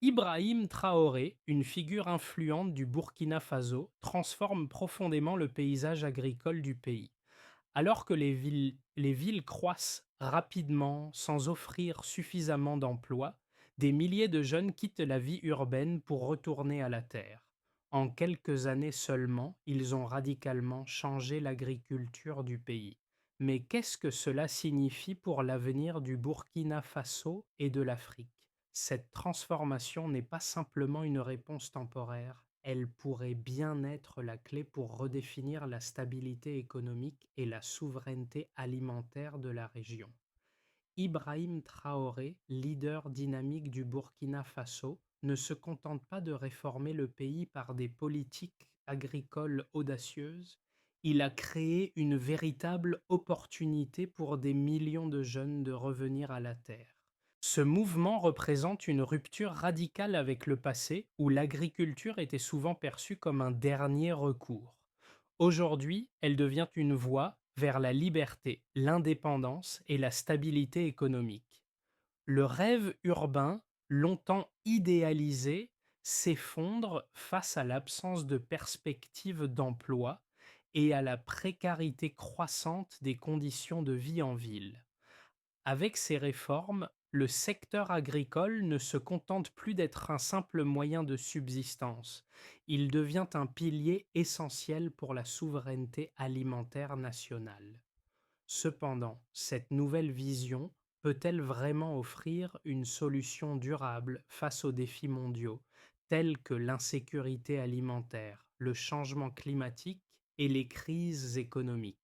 Ibrahim Traoré, une figure influente du Burkina Faso, transforme profondément le paysage agricole du pays. Alors que les villes croissent rapidement sans offrir suffisamment d'emplois, des milliers de jeunes quittent la vie urbaine pour retourner à la terre. En quelques années seulement, ils ont radicalement changé l'agriculture du pays. Mais qu'est-ce que cela signifie pour l'avenir du Burkina Faso et de l'Afrique? Cette transformation n'est pas simplement une réponse temporaire, elle pourrait bien être la clé pour redéfinir la stabilité économique et la souveraineté alimentaire de la région. Ibrahim Traoré, leader dynamique du Burkina Faso, ne se contente pas de réformer le pays par des politiques agricoles audacieuses, il a créé une véritable opportunité pour des millions de jeunes de revenir à la terre. Ce mouvement représente une rupture radicale avec le passé où l'agriculture était souvent perçue comme un dernier recours. Aujourd'hui, elle devient une voie vers la liberté, l'indépendance et la stabilité économique. Le rêve urbain, longtemps idéalisé, s'effondre face à l'absence de perspectives d'emploi et à la précarité croissante des conditions de vie en ville. Avec ces réformes, le secteur agricole ne se contente plus d'être un simple moyen de subsistance, il devient un pilier essentiel pour la souveraineté alimentaire nationale. Cependant, cette nouvelle vision peut-elle vraiment offrir une solution durable face aux défis mondiaux, tels que l'insécurité alimentaire, le changement climatique et les crises économiques?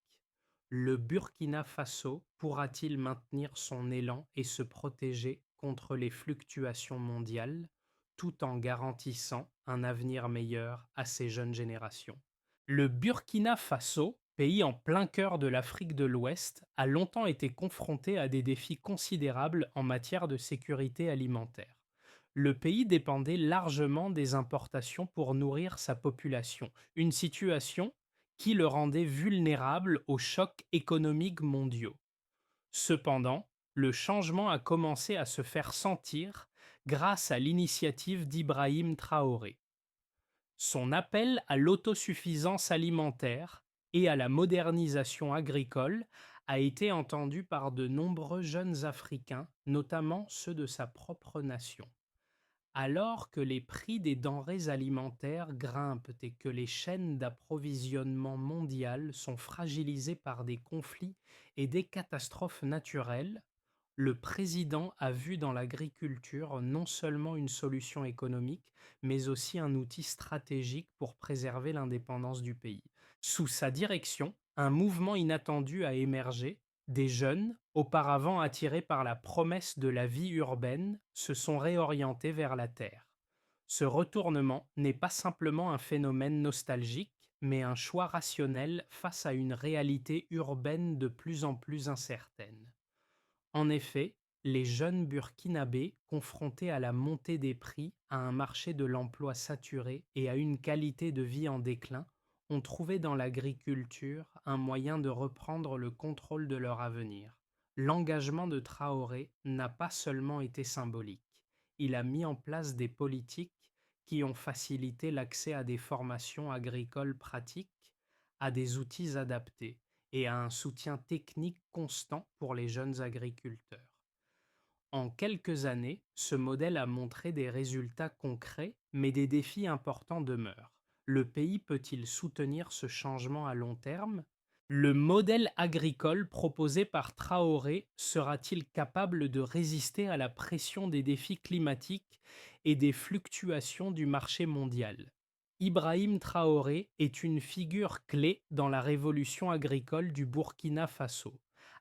Le Burkina Faso pourra-t-il maintenir son élan et se protéger contre les fluctuations mondiales, tout en garantissant un avenir meilleur à ses jeunes générations? Le Burkina Faso, pays en plein cœur de l'Afrique de l'Ouest, a longtemps été confronté à des défis considérables en matière de sécurité alimentaire. Le pays dépendait largement des importations pour nourrir sa population, une situation qui le rendait vulnérable aux chocs économiques mondiaux. Cependant, le changement a commencé à se faire sentir grâce à l'initiative d'Ibrahim Traoré. Son appel à l'autosuffisance alimentaire et à la modernisation agricole a été entendu par de nombreux jeunes Africains, notamment ceux de sa propre nation. Alors que les prix des denrées alimentaires grimpent et que les chaînes d'approvisionnement mondiales sont fragilisées par des conflits et des catastrophes naturelles, le président a vu dans l'agriculture non seulement une solution économique, mais aussi un outil stratégique pour préserver l'indépendance du pays. Sous sa direction, un mouvement inattendu a émergé. Des jeunes, auparavant attirés par la promesse de la vie urbaine, se sont réorientés vers la terre. Ce retournement n'est pas simplement un phénomène nostalgique, mais un choix rationnel face à une réalité urbaine de plus en plus incertaine. En effet, les jeunes burkinabés, confrontés à la montée des prix, à un marché de l'emploi saturé et à une qualité de vie en déclin, ont trouvé dans l'agriculture un moyen de reprendre le contrôle de leur avenir. L'engagement de Traoré n'a pas seulement été symbolique, il a mis en place des politiques qui ont facilité l'accès à des formations agricoles pratiques, à des outils adaptés et à un soutien technique constant pour les jeunes agriculteurs. En quelques années, ce modèle a montré des résultats concrets, mais des défis importants demeurent. Le pays peut-il soutenir ce changement à long terme? Le modèle agricole proposé par Traoré sera-t-il capable de résister à la pression des défis climatiques et des fluctuations du marché mondial? Ibrahim Traoré est une figure clé dans la révolution agricole du Burkina Faso.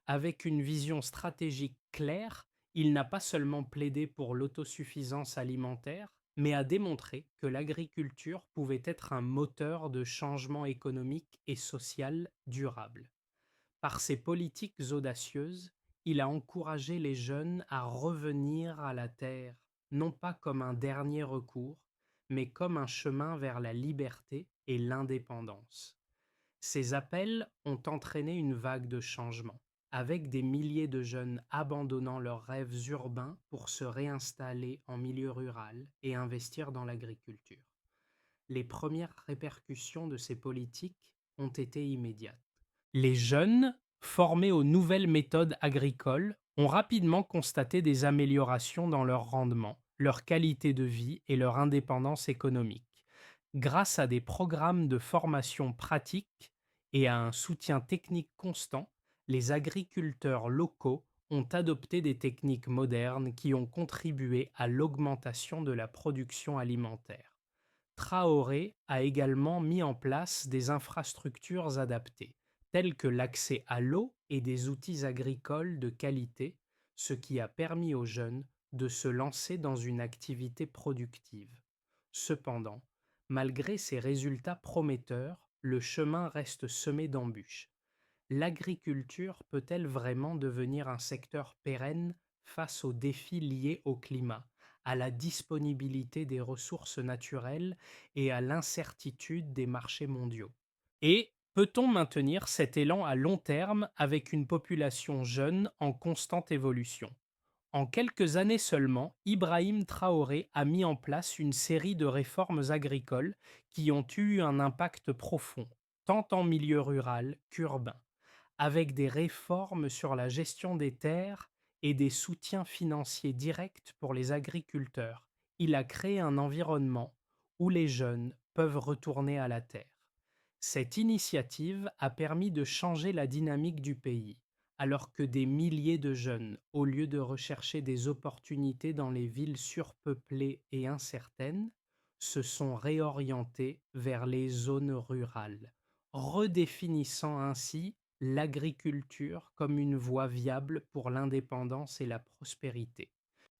Avec une vision stratégique claire, il n'a pas seulement plaidé pour l'autosuffisance alimentaire, mais a démontré que l'agriculture pouvait être un moteur de changement économique et social durable. Par ses politiques audacieuses, il a encouragé les jeunes à revenir à la terre, non pas comme un dernier recours, mais comme un chemin vers la liberté et l'indépendance. Ces appels ont entraîné une vague de changements. avec des milliers de jeunes abandonnant leurs rêves urbains pour se réinstaller en milieu rural et investir dans l'agriculture. Les premières répercussions de ces politiques ont été immédiates. Les jeunes, formés aux nouvelles méthodes agricoles, ont rapidement constaté des améliorations dans leur rendement, leur qualité de vie et leur indépendance économique, grâce à des programmes de formation pratique et à un soutien technique constant. Les agriculteurs locaux ont adopté des techniques modernes qui ont contribué à l'augmentation de la production alimentaire. Traoré a également mis en place des infrastructures adaptées, telles que l'accès à l'eau et des outils agricoles de qualité, ce qui a permis aux jeunes de se lancer dans une activité productive. Cependant, malgré ces résultats prometteurs, le chemin reste semé d'embûches. L'agriculture peut-elle vraiment devenir un secteur pérenne face aux défis liés au climat, à la disponibilité des ressources naturelles et à l'incertitude des marchés mondiaux? Et peut-on maintenir cet élan à long terme avec une population jeune en constante évolution? En quelques années seulement, Ibrahim Traoré a mis en place une série de réformes agricoles qui ont eu un impact profond, tant en milieu rural qu'urbain, avec des réformes sur la gestion des terres et des soutiens financiers directs pour les agriculteurs. Il a créé un environnement où les jeunes peuvent retourner à la terre. Cette initiative a permis de changer la dynamique du pays, alors que des milliers de jeunes, au lieu de rechercher des opportunités dans les villes surpeuplées et incertaines, se sont réorientés vers les zones rurales, redéfinissant ainsi l'agriculture comme une voie viable pour l'indépendance et la prospérité.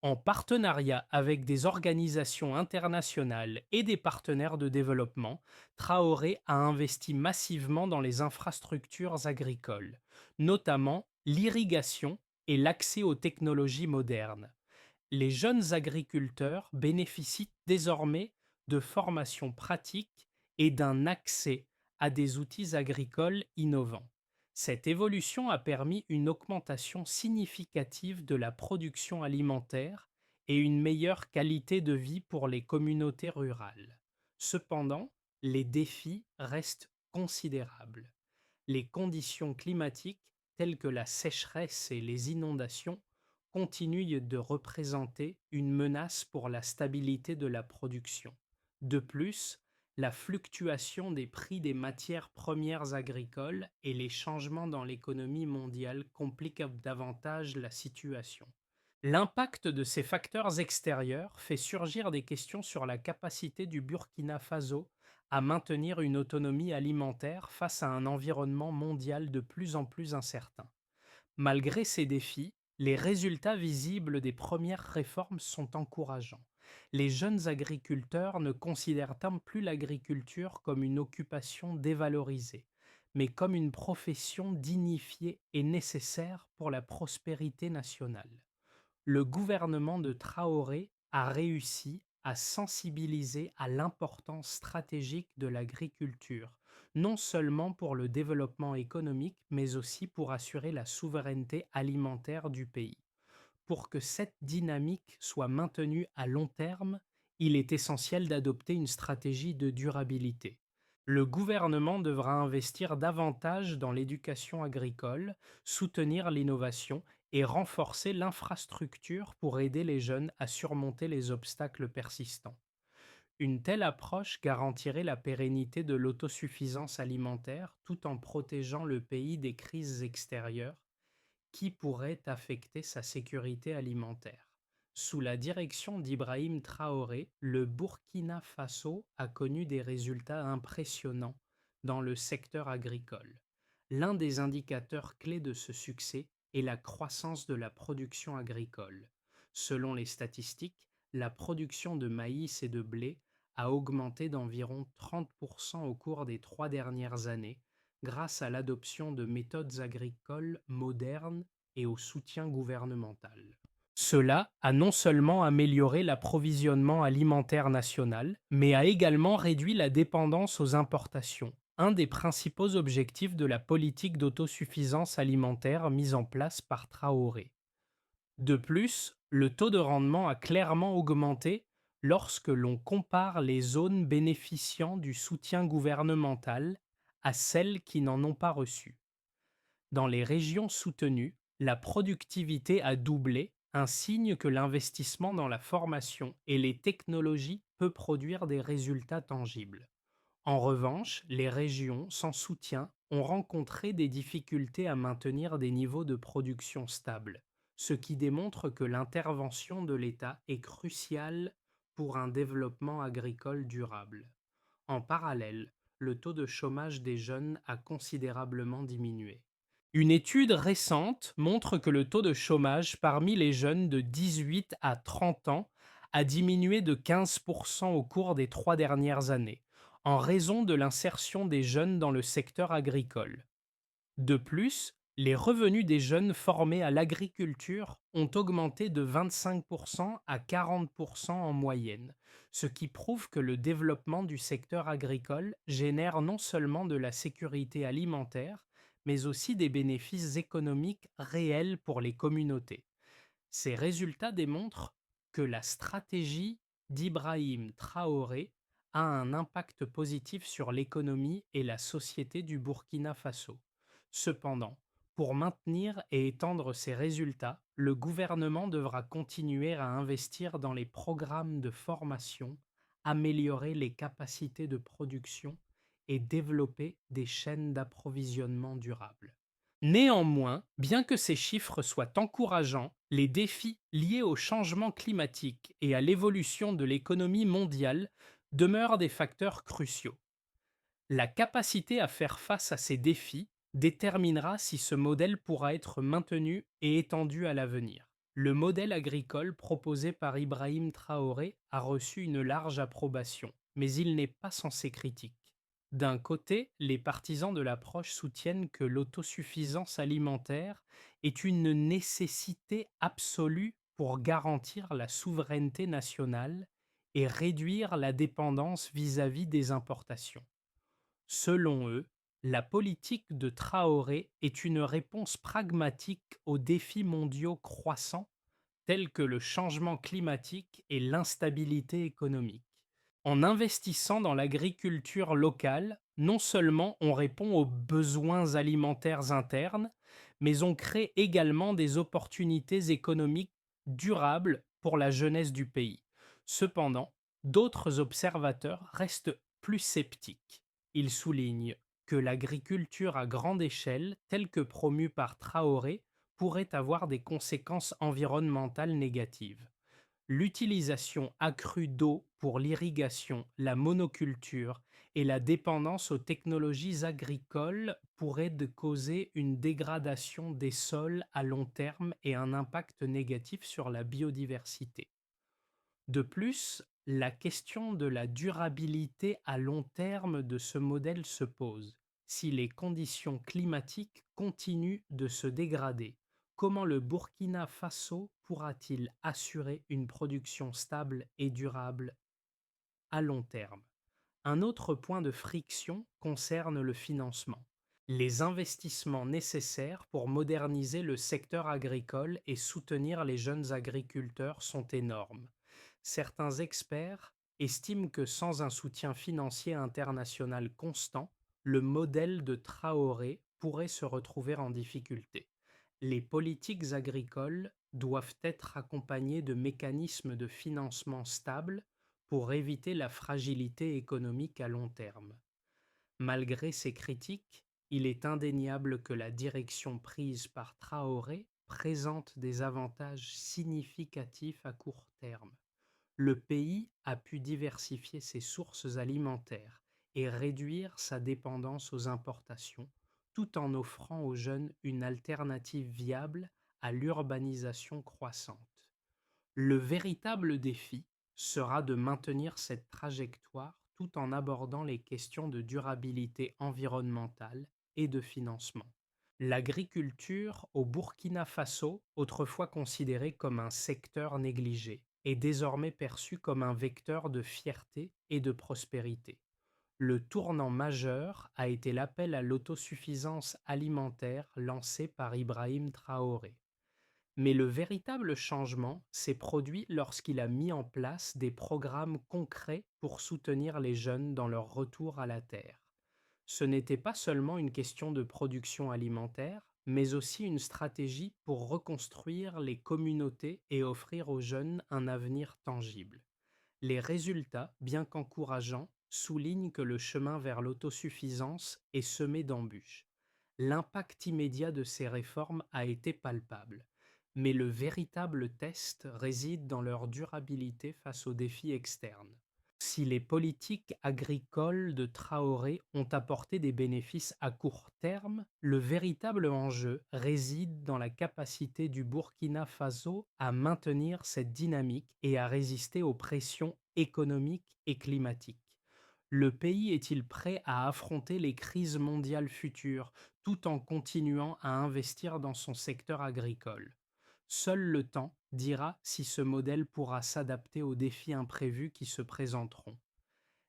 En partenariat avec des organisations internationales et des partenaires de développement, Traoré a investi massivement dans les infrastructures agricoles, notamment l'irrigation et l'accès aux technologies modernes. Les jeunes agriculteurs bénéficient désormais de formations pratiques et d'un accès à des outils agricoles innovants. Cette évolution a permis une augmentation significative de la production alimentaire et une meilleure qualité de vie pour les communautés rurales. Cependant, les défis restent considérables. Les conditions climatiques, telles que la sécheresse et les inondations, continuent de représenter une menace pour la stabilité de la production. De plus, la fluctuation des prix des matières premières agricoles et les changements dans l'économie mondiale compliquent davantage la situation. L'impact de ces facteurs extérieurs fait surgir des questions sur la capacité du Burkina Faso à maintenir une autonomie alimentaire face à un environnement mondial de plus en plus incertain. Malgré ces défis, les résultats visibles des premières réformes sont encourageants. Les jeunes agriculteurs ne considèrent plus l'agriculture comme une occupation dévalorisée, mais comme une profession dignifiée et nécessaire pour la prospérité nationale. Le gouvernement de Traoré a réussi à sensibiliser à l'importance stratégique de l'agriculture, non seulement pour le développement économique, mais aussi pour assurer la souveraineté alimentaire du pays. Pour que cette dynamique soit maintenue à long terme, il est essentiel d'adopter une stratégie de durabilité. Le gouvernement devra investir davantage dans l'éducation agricole, soutenir l'innovation et renforcer l'infrastructure pour aider les jeunes à surmonter les obstacles persistants. Une telle approche garantirait la pérennité de l'autosuffisance alimentaire tout en protégeant le pays des crises extérieures qui pourrait affecter sa sécurité alimentaire. Sous la direction d'Ibrahim Traoré, le Burkina Faso a connu des résultats impressionnants dans le secteur agricole. L'un des indicateurs clés de ce succès est la croissance de la production agricole. Selon les statistiques, la production de maïs et de blé a augmenté d'environ 30% au cours des 3 dernières années grâce à l'adoption de méthodes agricoles modernes et au soutien gouvernemental. Cela a non seulement amélioré l'approvisionnement alimentaire national, mais a également réduit la dépendance aux importations, un des principaux objectifs de la politique d'autosuffisance alimentaire mise en place par Traoré. De plus, le taux de rendement a clairement augmenté lorsque l'on compare les zones bénéficiant du soutien gouvernemental à celles qui n'en ont pas reçu. Dans les régions soutenues, la productivité a doublé, un signe que l'investissement dans la formation et les technologies peut produire des résultats tangibles. En revanche, les régions sans soutien ont rencontré des difficultés à maintenir des niveaux de production stables, ce qui démontre que l'intervention de l'État est cruciale pour un développement agricole durable. En parallèle, le taux de chômage des jeunes a considérablement diminué. Une étude récente montre que le taux de chômage parmi les jeunes de 18 à 30 ans a diminué de 15% au cours des 3 dernières années, en raison de l'insertion des jeunes dans le secteur agricole. De plus, les revenus des jeunes formés à l'agriculture ont augmenté de 25% à 40% en moyenne, ce qui prouve que le développement du secteur agricole génère non seulement de la sécurité alimentaire, mais aussi des bénéfices économiques réels pour les communautés. Ces résultats démontrent que la stratégie d'Ibrahim Traoré a un impact positif sur l'économie et la société du Burkina Faso. Cependant, pour maintenir et étendre ces résultats, le gouvernement devra continuer à investir dans les programmes de formation, améliorer les capacités de production et développer des chaînes d'approvisionnement durables. Néanmoins, bien que ces chiffres soient encourageants, les défis liés au changement climatique et à l'évolution de l'économie mondiale demeurent des facteurs cruciaux. La capacité à faire face à ces défis déterminera si ce modèle pourra être maintenu et étendu à l'avenir. Le modèle agricole proposé par Ibrahim Traoré a reçu une large approbation, mais il n'est pas sans ses critiques. D'un côté, les partisans de l'approche soutiennent que l'autosuffisance alimentaire est une nécessité absolue pour garantir la souveraineté nationale et réduire la dépendance vis-à-vis des importations. Selon eux, la politique de Traoré est une réponse pragmatique aux défis mondiaux croissants tels que le changement climatique et l'instabilité économique. En investissant dans l'agriculture locale, non seulement on répond aux besoins alimentaires internes, mais on crée également des opportunités économiques durables pour la jeunesse du pays. Cependant, d'autres observateurs restent plus sceptiques. Ils soulignent que l'agriculture à grande échelle, telle que promue par Traoré, pourrait avoir des conséquences environnementales négatives. L'utilisation accrue d'eau pour l'irrigation, la monoculture et la dépendance aux technologies agricoles pourraient causer une dégradation des sols à long terme et un impact négatif sur la biodiversité. De plus, la question de la durabilité à long terme de ce modèle se pose. Si les conditions climatiques continuent de se dégrader, comment le Burkina Faso pourra-t-il assurer une production stable et durable à long terme? Un autre point de friction concerne le financement. Les investissements nécessaires pour moderniser le secteur agricole et soutenir les jeunes agriculteurs sont énormes. Certains experts estiment que sans un soutien financier international constant, le modèle de Traoré pourrait se retrouver en difficulté. Les politiques agricoles doivent être accompagnées de mécanismes de financement stables pour éviter la fragilité économique à long terme. Malgré ces critiques, il est indéniable que la direction prise par Traoré présente des avantages significatifs à court terme. Le pays a pu diversifier ses sources alimentaires et réduire sa dépendance aux importations, tout en offrant aux jeunes une alternative viable à l'urbanisation croissante. Le véritable défi sera de maintenir cette trajectoire tout en abordant les questions de durabilité environnementale et de financement. L'agriculture au Burkina Faso, autrefois considérée comme un secteur négligé, est désormais perçue comme un vecteur de fierté et de prospérité. Le tournant majeur a été l'appel à l'autosuffisance alimentaire lancé par Ibrahim Traoré. Mais le véritable changement s'est produit lorsqu'il a mis en place des programmes concrets pour soutenir les jeunes dans leur retour à la terre. Ce n'était pas seulement une question de production alimentaire, mais aussi une stratégie pour reconstruire les communautés et offrir aux jeunes un avenir tangible. Les résultats, bien qu'encourageants, soulignent que le chemin vers l'autosuffisance est semé d'embûches. L'impact immédiat de ces réformes a été palpable, mais le véritable test réside dans leur durabilité face aux défis externes. Si les politiques agricoles de Traoré ont apporté des bénéfices à court terme, le véritable enjeu réside dans la capacité du Burkina Faso à maintenir cette dynamique et à résister aux pressions économiques et climatiques. Le pays est-il prêt à affronter les crises mondiales futures tout en continuant à investir dans son secteur agricole? Seul le temps dira si ce modèle pourra s'adapter aux défis imprévus qui se présenteront.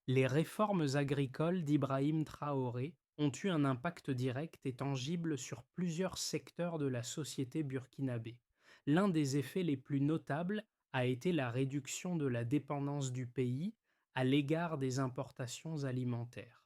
Les réformes agricoles d'Ibrahim Traoré ont eu un impact direct et tangible sur plusieurs secteurs de la société burkinabé. L'un des effets les plus notables a été la réduction de la dépendance du pays à l'égard des importations alimentaires.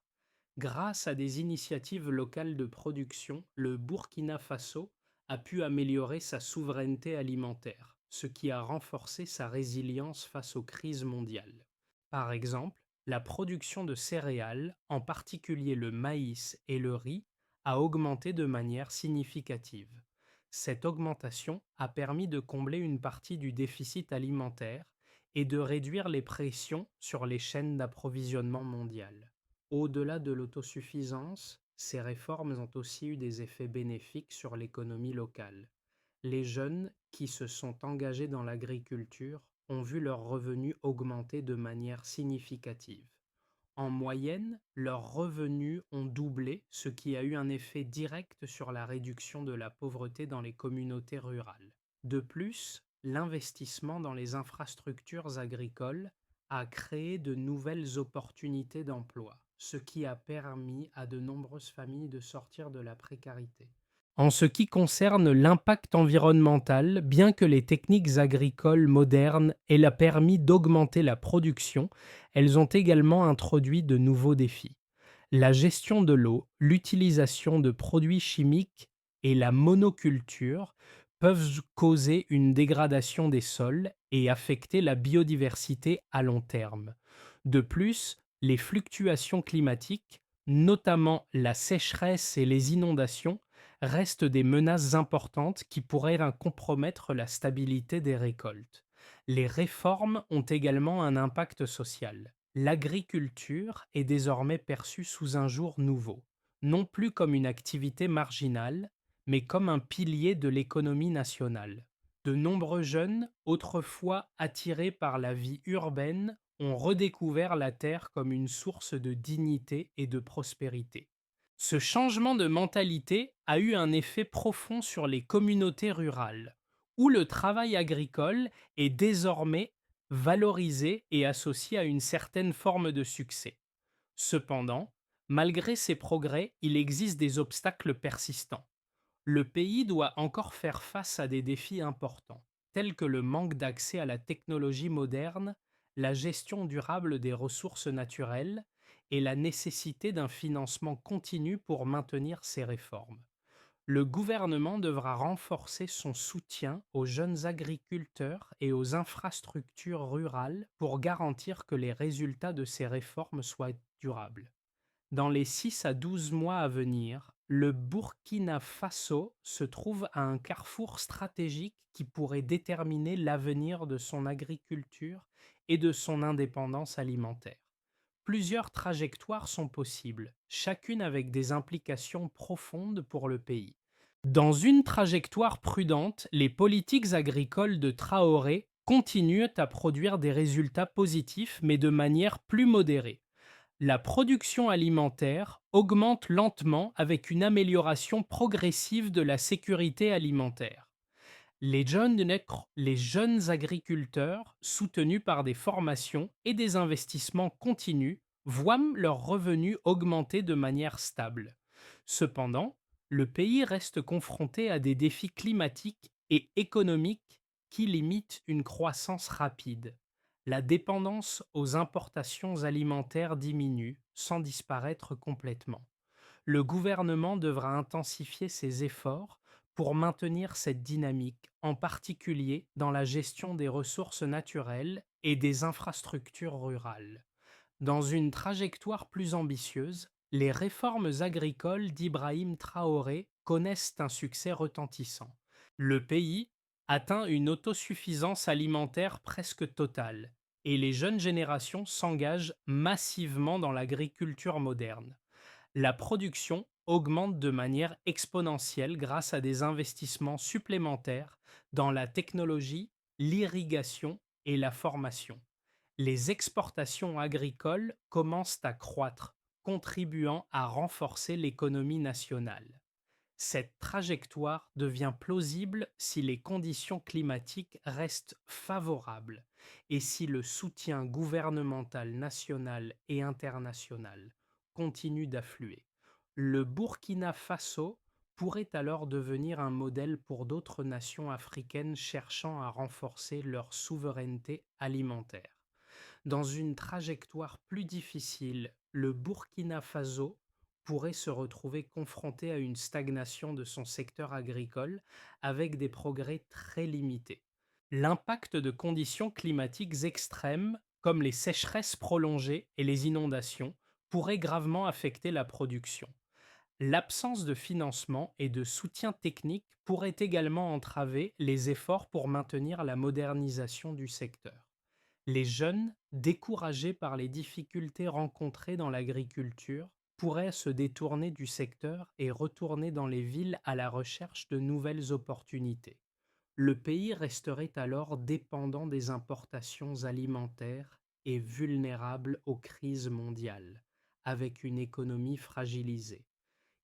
Grâce à des initiatives locales de production, le Burkina Faso a pu améliorer sa souveraineté alimentaire, ce qui a renforcé sa résilience face aux crises mondiales. Par exemple, la production de céréales, en particulier le maïs et le riz, a augmenté de manière significative. Cette augmentation a permis de combler une partie du déficit alimentaire et de réduire les pressions sur les chaînes d'approvisionnement mondiales. Au-delà de l'autosuffisance, ces réformes ont aussi eu des effets bénéfiques sur l'économie locale. Les jeunes qui se sont engagés dans l'agriculture ont vu leurs revenus augmenter de manière significative. En moyenne, leurs revenus ont doublé, ce qui a eu un effet direct sur la réduction de la pauvreté dans les communautés rurales. De plus, l'investissement dans les infrastructures agricoles a créé de nouvelles opportunités d'emploi, ce qui a permis à de nombreuses familles de sortir de la précarité. En ce qui concerne l'impact environnemental, bien que les techniques agricoles modernes aient permis d'augmenter la production, elles ont également introduit de nouveaux défis. La gestion de l'eau, l'utilisation de produits chimiques et la monoculture peuvent causer une dégradation des sols et affecter la biodiversité à long terme. De plus, les fluctuations climatiques, notamment la sécheresse et les inondations, restent des menaces importantes qui pourraient compromettre la stabilité des récoltes. Les réformes ont également un impact social. L'agriculture est désormais perçue sous un jour nouveau, non plus comme une activité marginale, mais comme un pilier de l'économie nationale. De nombreux jeunes, autrefois attirés par la vie urbaine, ont redécouvert la terre comme une source de dignité et de prospérité. Ce changement de mentalité a eu un effet profond sur les communautés rurales, où le travail agricole est désormais valorisé et associé à une certaine forme de succès. Cependant, malgré ces progrès, il existe des obstacles persistants. Le pays doit encore faire face à des défis importants, tels que le manque d'accès à la technologie moderne, la gestion durable des ressources naturelles et la nécessité d'un financement continu pour maintenir ces réformes. Le gouvernement devra renforcer son soutien aux jeunes agriculteurs et aux infrastructures rurales pour garantir que les résultats de ces réformes soient durables. Dans les 6 à 12 mois à venir, le Burkina Faso se trouve à un carrefour stratégique qui pourrait déterminer l'avenir de son agriculture et de son indépendance alimentaire. Plusieurs trajectoires sont possibles, chacune avec des implications profondes pour le pays. Dans une trajectoire prudente, les politiques agricoles de Traoré continuent à produire des résultats positifs mais de manière plus modérée. La production alimentaire augmente lentement avec une amélioration progressive de la sécurité alimentaire. Les jeunes agriculteurs, soutenus par des formations et des investissements continus, voient leurs revenus augmenter de manière stable. Cependant, le pays reste confronté à des défis climatiques et économiques qui limitent une croissance rapide. La dépendance aux importations alimentaires diminue sans disparaître complètement. Le gouvernement devra intensifier ses efforts pour maintenir cette dynamique, en particulier dans la gestion des ressources naturelles et des infrastructures rurales. Dans une trajectoire plus ambitieuse, les réformes agricoles d'Ibrahim Traoré connaissent un succès retentissant. Le pays atteint une autosuffisance alimentaire presque totale et les jeunes générations s'engagent massivement dans l'agriculture moderne. La production augmente de manière exponentielle grâce à des investissements supplémentaires dans la technologie, l'irrigation et la formation. Les exportations agricoles commencent à croître, contribuant à renforcer l'économie nationale. Cette trajectoire devient plausible si les conditions climatiques restent favorables et si le soutien gouvernemental national et international continue d'affluer. Le Burkina Faso pourrait alors devenir un modèle pour d'autres nations africaines cherchant à renforcer leur souveraineté alimentaire. Dans une trajectoire plus difficile, le Burkina Faso pourrait se retrouver confronté à une stagnation de son secteur agricole avec des progrès très limités. L'impact de conditions climatiques extrêmes, comme les sécheresses prolongées et les inondations, pourrait gravement affecter la production. L'absence de financement et de soutien technique pourrait également entraver les efforts pour maintenir la modernisation du secteur. Les jeunes, découragés par les difficultés rencontrées dans l'agriculture, pourraient se détourner du secteur et retourner dans les villes à la recherche de nouvelles opportunités. Le pays resterait alors dépendant des importations alimentaires et vulnérable aux crises mondiales, avec une économie fragilisée.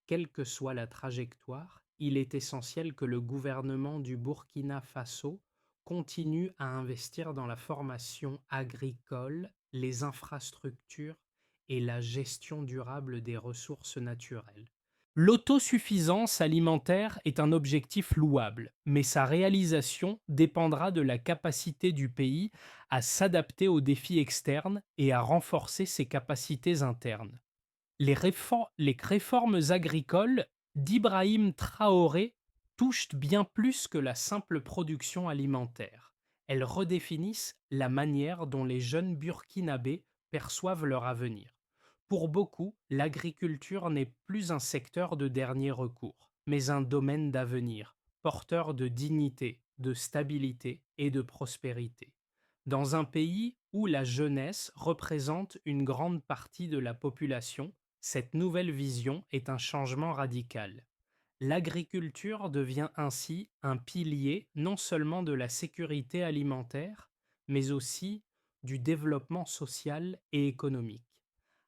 Quelle que soit la trajectoire, il est essentiel que le gouvernement du Burkina Faso continue à investir dans la formation agricole, les infrastructures et la gestion durable des ressources naturelles. L'autosuffisance alimentaire est un objectif louable, mais sa réalisation dépendra de la capacité du pays à s'adapter aux défis externes et à renforcer ses capacités internes. Les réformes agricoles d'Ibrahim Traoré touchent bien plus que la simple production alimentaire. Elles redéfinissent la manière dont les jeunes burkinabés perçoivent leur avenir. Pour beaucoup, l'agriculture n'est plus un secteur de dernier recours, mais un domaine d'avenir, porteur de dignité, de stabilité et de prospérité. Dans un pays où la jeunesse représente une grande partie de la population, cette nouvelle vision est un changement radical. L'agriculture devient ainsi un pilier non seulement de la sécurité alimentaire, mais aussi du développement social et économique.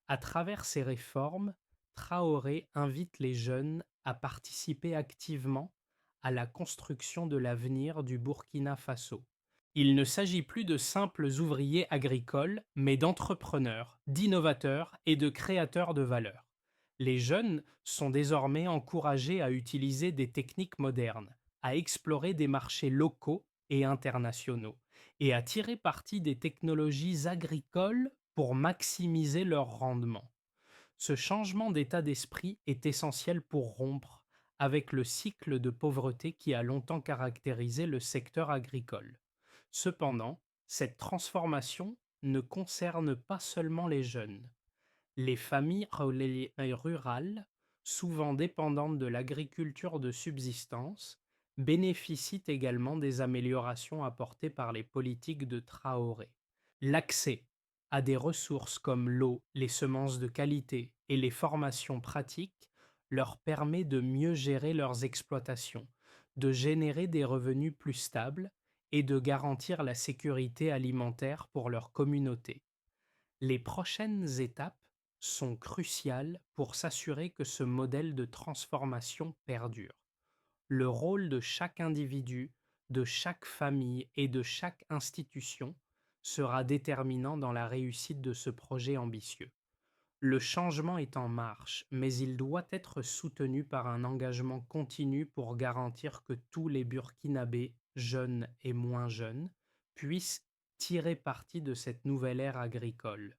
À travers ces réformes, Traoré invite les jeunes à participer activement à la construction de l'avenir du Burkina Faso. Il ne s'agit plus de simples ouvriers agricoles, mais d'entrepreneurs, d'innovateurs et de créateurs de valeur. Les jeunes sont désormais encouragés à utiliser des techniques modernes, à explorer des marchés locaux et internationaux, et à tirer parti des technologies agricoles pour maximiser leur rendement. Ce changement d'état d'esprit est essentiel pour rompre avec le cycle de pauvreté qui a longtemps caractérisé le secteur agricole. Cependant, cette transformation ne concerne pas seulement les jeunes. Les familles rurales, souvent dépendantes de l'agriculture de subsistance, bénéficient également des améliorations apportées par les politiques de Traoré. L'accès à des ressources comme l'eau, les semences de qualité et les formations pratiques leur permet de mieux gérer leurs exploitations, de générer des revenus plus stables et de garantir la sécurité alimentaire pour leur communauté. Les prochaines étapes sont cruciales pour s'assurer que ce modèle de transformation perdure. Le rôle de chaque individu, de chaque famille et de chaque institution sera déterminant dans la réussite de ce projet ambitieux. Le changement est en marche, mais il doit être soutenu par un engagement continu pour garantir que tous les Burkinabés, jeunes et moins jeunes, puissent tirer parti de cette nouvelle ère agricole.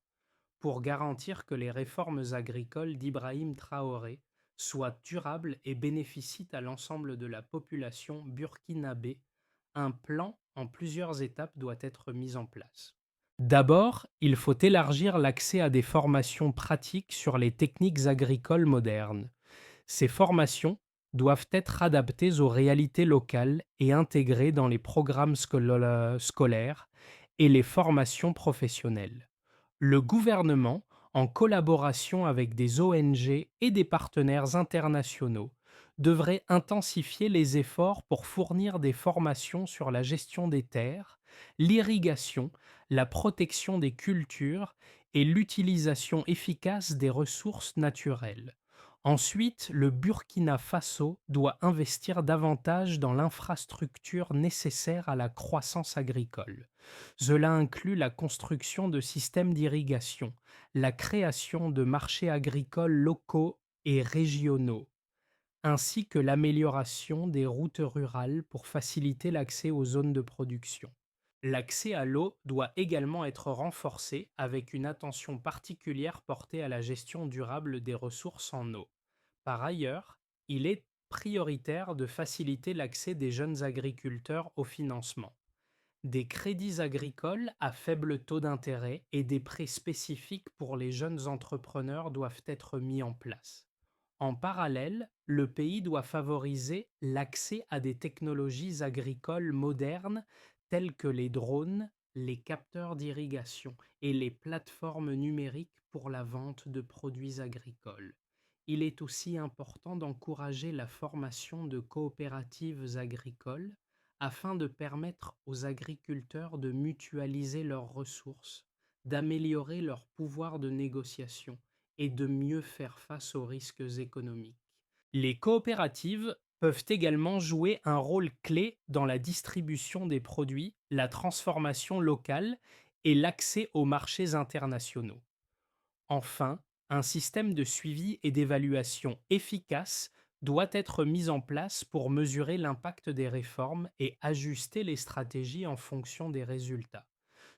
Pour garantir que les réformes agricoles d'Ibrahim Traoré soient durables et bénéficient à l'ensemble de la population burkinabé, un plan en plusieurs étapes doit être mis en place. D'abord, il faut élargir l'accès à des formations pratiques sur les techniques agricoles modernes. Ces formations doivent être adaptées aux réalités locales et intégrées dans les programmes scolaires et les formations professionnelles. Le gouvernement, en collaboration avec des ONG et des partenaires internationaux, devrait intensifier les efforts pour fournir des formations sur la gestion des terres, l'irrigation, la protection des cultures et l'utilisation efficace des ressources naturelles. Ensuite, le Burkina Faso doit investir davantage dans l'infrastructure nécessaire à la croissance agricole. Cela inclut la construction de systèmes d'irrigation, la création de marchés agricoles locaux et régionaux, ainsi que l'amélioration des routes rurales pour faciliter l'accès aux zones de production. L'accès à l'eau doit également être renforcé avec une attention particulière portée à la gestion durable des ressources en eau. Par ailleurs, il est prioritaire de faciliter l'accès des jeunes agriculteurs au financement. Des crédits agricoles à faible taux d'intérêt et des prêts spécifiques pour les jeunes entrepreneurs doivent être mis en place. En parallèle, le pays doit favoriser l'accès à des technologies agricoles modernes telles que les drones, les capteurs d'irrigation et les plateformes numériques pour la vente de produits agricoles. Il est aussi important d'encourager la formation de coopératives agricoles afin de permettre aux agriculteurs de mutualiser leurs ressources, d'améliorer leur pouvoir de négociation et de mieux faire face aux risques économiques. Les coopératives peuvent également jouer un rôle clé dans la distribution des produits, la transformation locale et l'accès aux marchés internationaux. Enfin, un système de suivi et d'évaluation efficace doit être mis en place pour mesurer l'impact des réformes et ajuster les stratégies en fonction des résultats.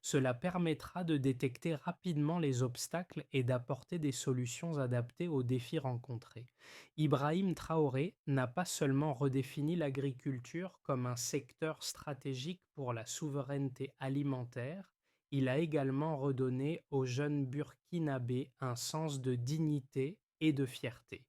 Cela permettra de détecter rapidement les obstacles et d'apporter des solutions adaptées aux défis rencontrés. Ibrahim Traoré n'a pas seulement redéfini l'agriculture comme un secteur stratégique pour la souveraineté alimentaire, il a également redonné aux jeunes burkinabés un sens de dignité et de fierté.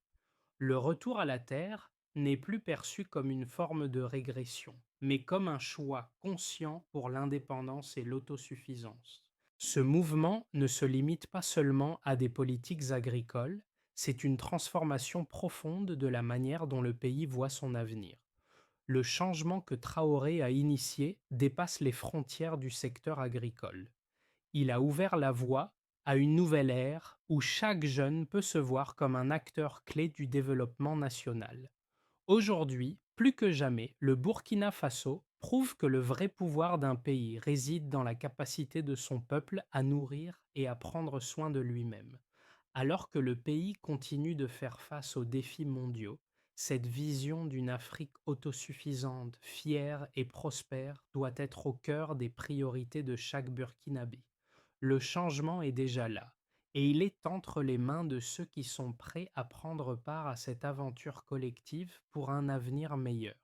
Le retour à la terre n'est plus perçu comme une forme de régression, mais comme un choix conscient pour l'indépendance et l'autosuffisance. Ce mouvement ne se limite pas seulement à des politiques agricoles, c'est une transformation profonde de la manière dont le pays voit son avenir. Le changement que Traoré a initié dépasse les frontières du secteur agricole. Il a ouvert la voie à une nouvelle ère où chaque jeune peut se voir comme un acteur clé du développement national. Aujourd'hui, plus que jamais, le Burkina Faso prouve que le vrai pouvoir d'un pays réside dans la capacité de son peuple à nourrir et à prendre soin de lui-même. Alors que le pays continue de faire face aux défis mondiaux, cette vision d'une Afrique autosuffisante, fière et prospère doit être au cœur des priorités de chaque Burkinabé. Le changement est déjà là, et il est entre les mains de ceux qui sont prêts à prendre part à cette aventure collective pour un avenir meilleur.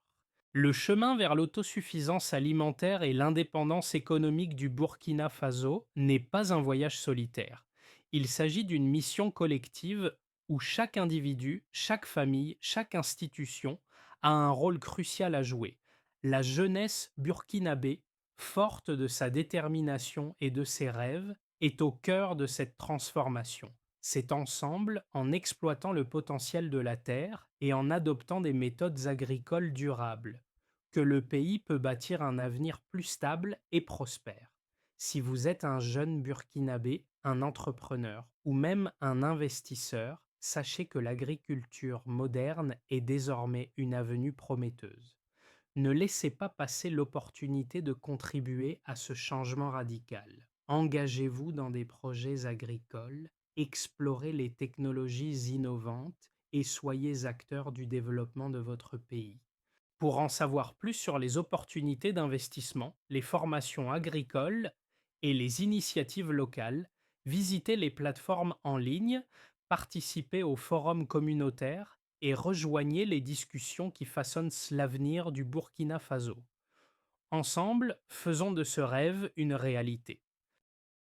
Le chemin vers l'autosuffisance alimentaire et l'indépendance économique du Burkina Faso n'est pas un voyage solitaire. Il s'agit d'une mission collective où chaque individu, chaque famille, chaque institution a un rôle crucial à jouer. La jeunesse burkinabé, forte de sa détermination et de ses rêves, est au cœur de cette transformation. C'est ensemble, en exploitant le potentiel de la terre et en adoptant des méthodes agricoles durables, que le pays peut bâtir un avenir plus stable et prospère. Si vous êtes un jeune burkinabé, un entrepreneur ou même un investisseur, sachez que l'agriculture moderne est désormais une avenue prometteuse. Ne laissez pas passer l'opportunité de contribuer à ce changement radical. Engagez-vous dans des projets agricoles, explorez les technologies innovantes et soyez acteurs du développement de votre pays. Pour en savoir plus sur les opportunités d'investissement, les formations agricoles et les initiatives locales, visitez les plateformes en ligne, participez aux forums communautaires et rejoignez les discussions qui façonnent l'avenir du Burkina Faso. Ensemble, faisons de ce rêve une réalité.